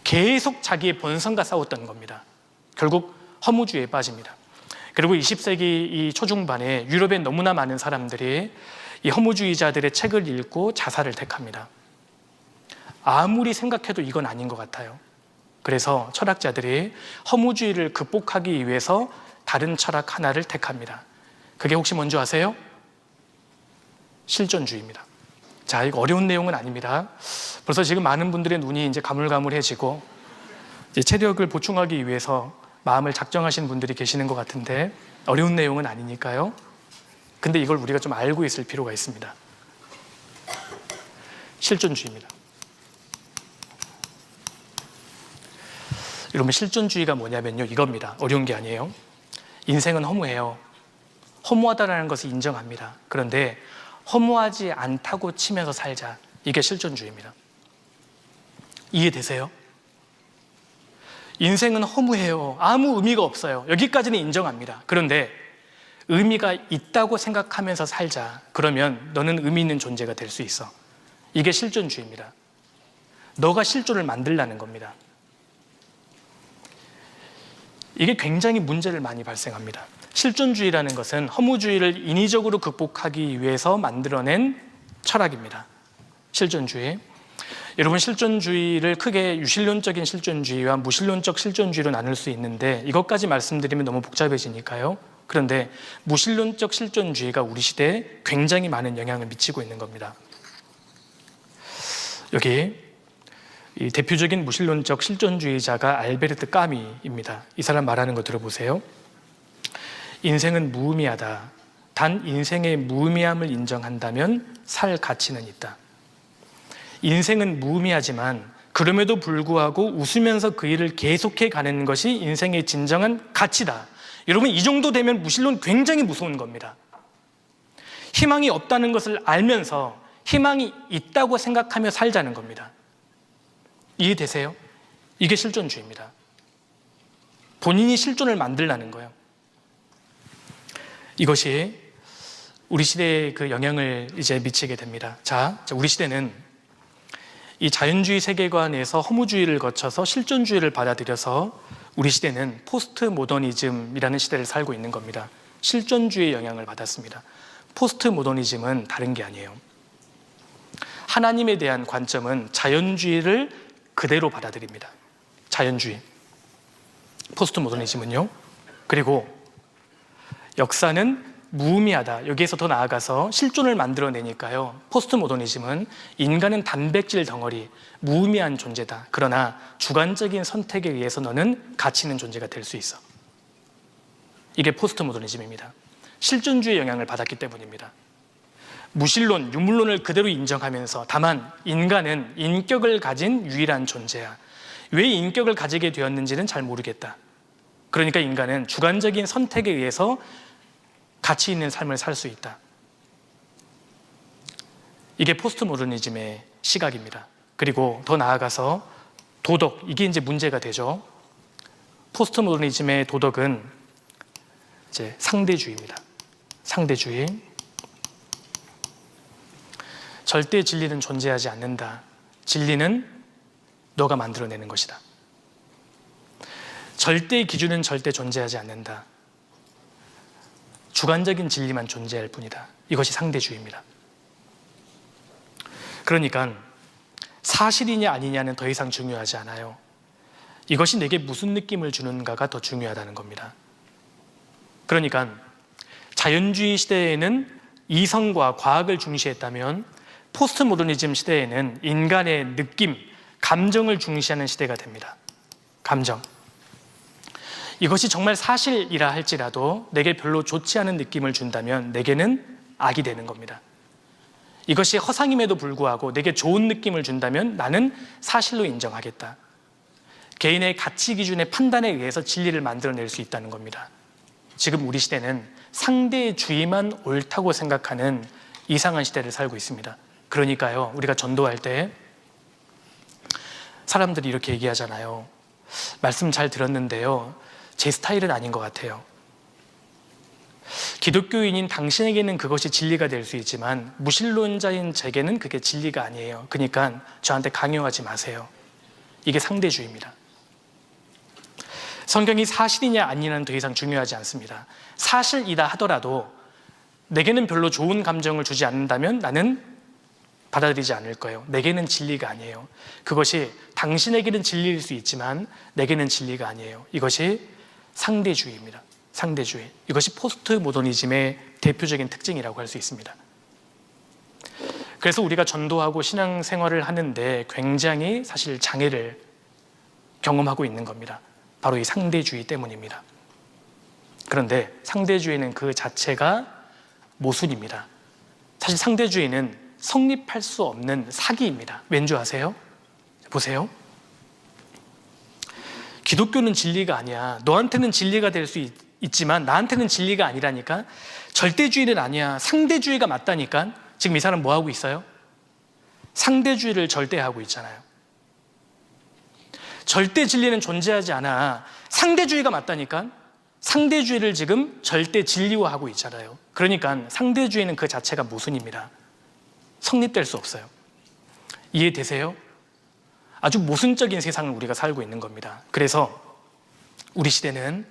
계속 자기의 본성과 싸웠던 겁니다. 결국 허무주의에 빠집니다. 그리고 20세기 이 초중반에 유럽의 너무나 많은 사람들이 이 허무주의자들의 책을 읽고 자살을 택합니다. 아무리 생각해도 이건 아닌 것 같아요. 그래서 철학자들이 허무주의를 극복하기 위해서 다른 철학 하나를 택합니다. 그게 혹시 뭔지 아세요? 실존주의입니다. 자, 이거 어려운 내용은 아닙니다. 벌써 지금 많은 분들의 눈이 이제 가물가물해지고 이제 체력을 보충하기 위해서 마음을 작정하신 분들이 계시는 것 같은데 어려운 내용은 아니니까요. 근데 이걸 우리가 좀 알고 있을 필요가 있습니다. 실존주의입니다. 여러분, 실존주의가 뭐냐면요, 이겁니다. 어려운 게 아니에요. 인생은 허무해요. 허무하다는 것을 인정합니다. 그런데 허무하지 않다고 치면서 살자. 이게 실존주의입니다. 이해되세요? 인생은 허무해요. 아무 의미가 없어요. 여기까지는 인정합니다. 그런데 의미가 있다고 생각하면서 살자. 그러면 너는 의미 있는 존재가 될 수 있어. 이게 실존주의입니다. 너가 실존을 만들라는 겁니다. 이게 굉장히 문제를 많이 발생합니다. 실존주의라는 것은 허무주의를 인위적으로 극복하기 위해서 만들어낸 철학입니다. 실존주의. 여러분, 실존주의를 크게 유실론적인 실존주의와 무실론적 실존주의로 나눌 수 있는데 이것까지 말씀드리면 너무 복잡해지니까요. 그런데 무실론적 실존주의가 우리 시대에 굉장히 많은 영향을 미치고 있는 겁니다. 여기 이 대표적인 무신론적 실존주의자가 알베르트 까미입니다. 이 사람 말하는 거 들어보세요. 인생은 무의미하다. 단 인생의 무의미함을 인정한다면 살 가치는 있다. 인생은 무의미하지만 그럼에도 불구하고 웃으면서 그 일을 계속해 가는 것이 인생의 진정한 가치다. 여러분, 이 정도 되면 무신론 굉장히 무서운 겁니다. 희망이 없다는 것을 알면서 희망이 있다고 생각하며 살자는 겁니다. 이해되세요? 이게 실존주의입니다. 본인이 실존을 만들라는 거예요. 이것이 우리 시대에 그 영향을 이제 미치게 됩니다. 자, 우리 시대는 이 자연주의 세계관에서 허무주의를 거쳐서 실존주의를 받아들여서 우리 시대는 포스트 모더니즘이라는 시대를 살고 있는 겁니다. 실존주의의 영향을 받았습니다. 포스트 모더니즘은 다른 게 아니에요. 하나님에 대한 관점은 자연주의를 그대로 받아들입니다. 자연주의. 포스트 모더니즘은요. 그리고 역사는 무의미하다. 여기에서 더 나아가서 실존을 만들어내니까요. 포스트 모더니즘은 인간은 단백질 덩어리, 무의미한 존재다. 그러나 주관적인 선택에 의해서 너는 가치 있는 존재가 될 수 있어. 이게 포스트 모더니즘입니다. 실존주의 영향을 받았기 때문입니다. 무신론, 유물론을 그대로 인정하면서 다만 인간은 인격을 가진 유일한 존재야. 왜 인격을 가지게 되었는지는 잘 모르겠다. 그러니까 인간은 주관적인 선택에 의해서 가치 있는 삶을 살 수 있다. 이게 포스트 모더니즘의 시각입니다. 그리고 더 나아가서 도덕, 이게 이제 문제가 되죠. 포스트 모더니즘의 도덕은 이제 상대주의입니다. 상대주의. 절대 진리는 존재하지 않는다. 진리는 너가 만들어내는 것이다. 절대 기준은 절대 존재하지 않는다. 주관적인 진리만 존재할 뿐이다. 이것이 상대주의입니다. 그러니까 사실이냐 아니냐는 더 이상 중요하지 않아요. 이것이 내게 무슨 느낌을 주는가가 더 중요하다는 겁니다. 그러니까 자연주의 시대에는 이성과 과학을 중시했다면 포스트 모더니즘 시대에는 인간의 느낌, 감정을 중시하는 시대가 됩니다. 감정. 이것이 정말 사실이라 할지라도 내게 별로 좋지 않은 느낌을 준다면 내게는 악이 되는 겁니다. 이것이 허상임에도 불구하고 내게 좋은 느낌을 준다면 나는 사실로 인정하겠다. 개인의 가치 기준의 판단에 의해서 진리를 만들어낼 수 있다는 겁니다. 지금 우리 시대는 상대주의만 옳다고 생각하는 이상한 시대를 살고 있습니다. 그러니까요, 우리가 전도할 때 사람들이 이렇게 얘기하잖아요. 말씀 잘 들었는데요, 제 스타일은 아닌 것 같아요. 기독교인인 당신에게는 그것이 진리가 될 수 있지만 무신론자인 제게는 그게 진리가 아니에요. 그러니까 저한테 강요하지 마세요. 이게 상대주의입니다. 성경이 사실이냐 아니냐는 더 이상 중요하지 않습니다. 사실이다 하더라도 내게는 별로 좋은 감정을 주지 않는다면 나는 받아들이지 않을 거예요. 내게는 진리가 아니에요. 그것이 당신에게는 진리일 수 있지만 내게는 진리가 아니에요. 이것이 상대주의입니다. 상대주의. 이것이 포스트 모더니즘의 대표적인 특징이라고 할 수 있습니다. 그래서 우리가 전도하고 신앙생활을 하는데 굉장히 사실 장애를 경험하고 있는 겁니다. 바로 이 상대주의 때문입니다. 그런데 상대주의는 그 자체가 모순입니다. 사실 상대주의는 성립할 수 없는 사기입니다. 왠 줄 아세요? 보세요. 기독교는 진리가 아니야. 너한테는 진리가 될 수 있지만 나한테는 진리가 아니라니까. 절대주의는 아니야. 상대주의가 맞다니까. 지금 이 사람 뭐 하고 있어요? 상대주의를 절대하고 있잖아요. 절대 진리는 존재하지 않아. 상대주의가 맞다니까. 상대주의를 지금 절대 진리화하고 있잖아요. 그러니까 상대주의는 그 자체가 모순입니다. 성립될 수 없어요. 이해되세요? 아주 모순적인 세상을 우리가 살고 있는 겁니다. 그래서 우리 시대는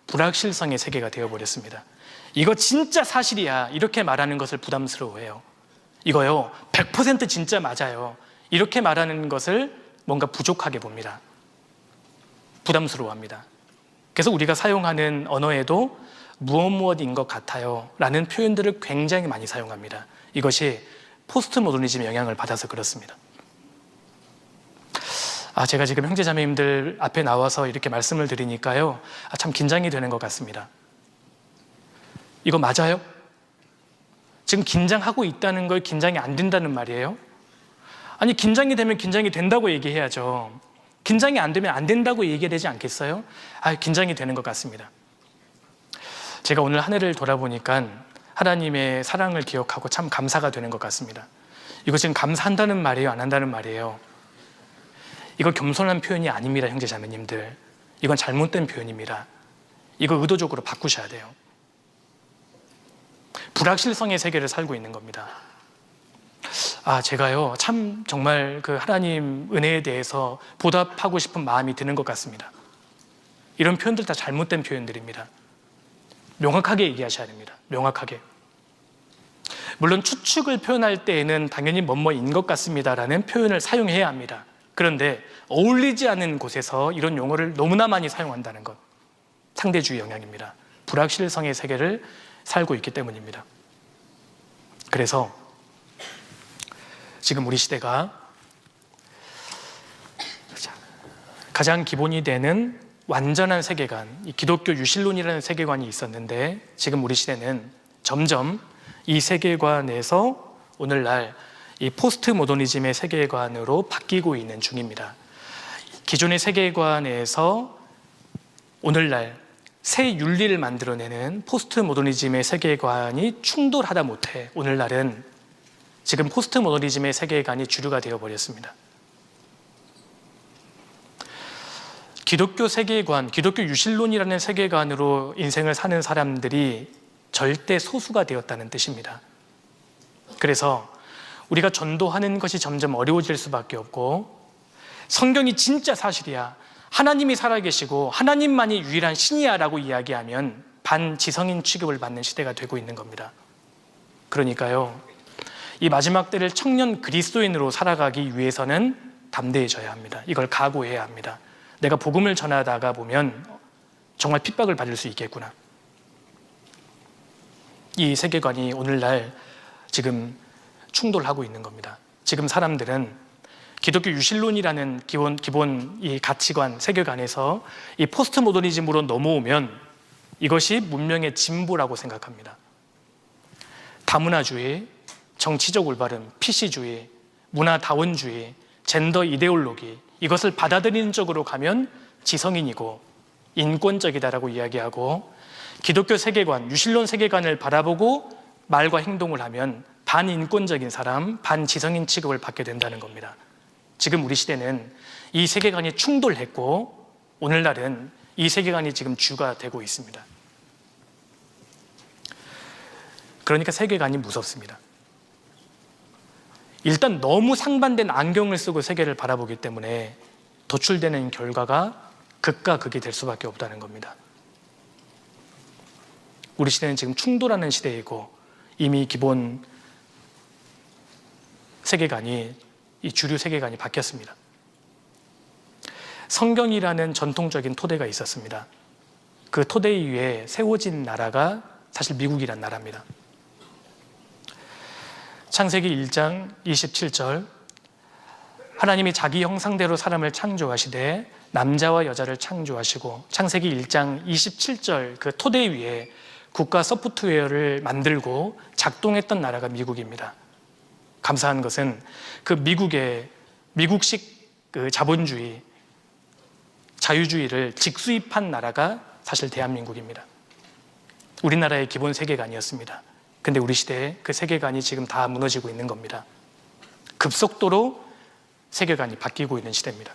불확실성의 세계가 되어버렸습니다. 이거 진짜 사실이야 이렇게 말하는 것을 부담스러워해요. 이거요 100% 진짜 맞아요 이렇게 말하는 것을 뭔가 부족하게 봅니다. 부담스러워합니다. 그래서 우리가 사용하는 언어에도 무엇인 것 같아요 라는 표현들을 굉장히 많이 사용합니다. 이것이 포스트 모더니즘의 영향을 받아서 그렇습니다. 제가 지금 형제자매님들 앞에 나와서 이렇게 말씀을 드리니까요, 참 긴장이 되는 것 같습니다. 이거 맞아요? 지금 긴장하고 있다는 걸 긴장이 안 된다는 말이에요? 아니, 긴장이 되면 긴장이 된다고 얘기해야죠. 긴장이 안 되면 안 된다고 얘기해야 되지 않겠어요? 긴장이 되는 것 같습니다. 제가 오늘 한 해를 돌아보니까 하나님의 사랑을 기억하고 참 감사가 되는 것 같습니다. 이거 지금 감사한다는 말이에요? 안 한다는 말이에요? 이거 겸손한 표현이 아닙니다, 형제 자매님들. 이건 잘못된 표현입니다. 이거 의도적으로 바꾸셔야 돼요. 불확실성의 세계를 살고 있는 겁니다. 제가요, 참 정말 그 하나님 은혜에 대해서 보답하고 싶은 마음이 드는 것 같습니다. 이런 표현들 다 잘못된 표현들입니다. 명확하게 얘기하셔야 됩니다. 명확하게. 물론 추측을 표현할 때에는 당연히 뭐뭐인 것 같습니다라는 표현을 사용해야 합니다. 그런데 어울리지 않은 곳에서 이런 용어를 너무나 많이 사용한다는 것, 상대주의 영향입니다. 불확실성의 세계를 살고 있기 때문입니다. 그래서 지금 우리 시대가 가장 기본이 되는 완전한 세계관, 이 기독교 유실론이라는 세계관이 있었는데 지금 우리 시대는 점점 이 세계관에서 오늘날 이 포스트 모더니즘의 세계관으로 바뀌고 있는 중입니다. 기존의 세계관에서 오늘날 새 윤리를 만들어내는 포스트 모더니즘의 세계관이 충돌하다 못해 오늘날은 지금 포스트 모더니즘의 세계관이 주류가 되어버렸습니다. 기독교 세계관, 기독교 유실론이라는 세계관으로 인생을 사는 사람들이 절대 소수가 되었다는 뜻입니다. 그래서 우리가 전도하는 것이 점점 어려워질 수밖에 없고, 성경이 진짜 사실이야, 하나님이 살아계시고 하나님만이 유일한 신이야 라고 이야기하면 반지성인 취급을 받는 시대가 되고 있는 겁니다. 그러니까요, 이 마지막 때를 청년 그리스도인으로 살아가기 위해서는 담대해져야 합니다. 이걸 각오해야 합니다. 내가 복음을 전하다가 보면 정말 핍박을 받을 수 있겠구나. 이 세계관이 오늘날 지금 충돌하고 있는 겁니다. 지금 사람들은 기독교 유실론이라는 기본 이 가치관, 세계관에서 이 포스트 모더니즘으로 넘어오면 이것이 문명의 진보라고 생각합니다. 다문화주의, 정치적 올바름, PC주의, 문화다원주의, 젠더 이데올로기, 이것을 받아들이는 쪽으로 가면 지성인이고 인권적이다라고 이야기하고, 기독교 세계관, 유실론 세계관을 바라보고 말과 행동을 하면 반인권적인 사람, 반지성인 취급을 받게 된다는 겁니다. 지금 우리 시대는 이 세계관이 충돌했고 오늘날은 이 세계관이 지금 주가 되고 있습니다. 그러니까 세계관이 무섭습니다. 일단 너무 상반된 안경을 쓰고 세계를 바라보기 때문에 도출되는 결과가 극과 극이 될 수밖에 없다는 겁니다. 우리 시대는 지금 충돌하는 시대이고 이미 기본 세계관이, 이 주류 세계관이 바뀌었습니다. 성경이라는 전통적인 토대가 있었습니다. 그 토대 위에 세워진 나라가 사실 미국이란 나라입니다. 창세기 1장 27절, 하나님이 자기 형상대로 사람을 창조하시되 남자와 여자를 창조하시고, 창세기 1장 27절 그 토대 위에 국가 소프트웨어를 만들고 작동했던 나라가 미국입니다. 감사한 것은 그 미국식 그 자본주의, 자유주의를 직수입한 나라가 사실 대한민국입니다. 우리나라의 기본 세계관이었습니다. 근데 우리 시대에 그 세계관이 지금 다 무너지고 있는 겁니다. 급속도로 세계관이 바뀌고 있는 시대입니다.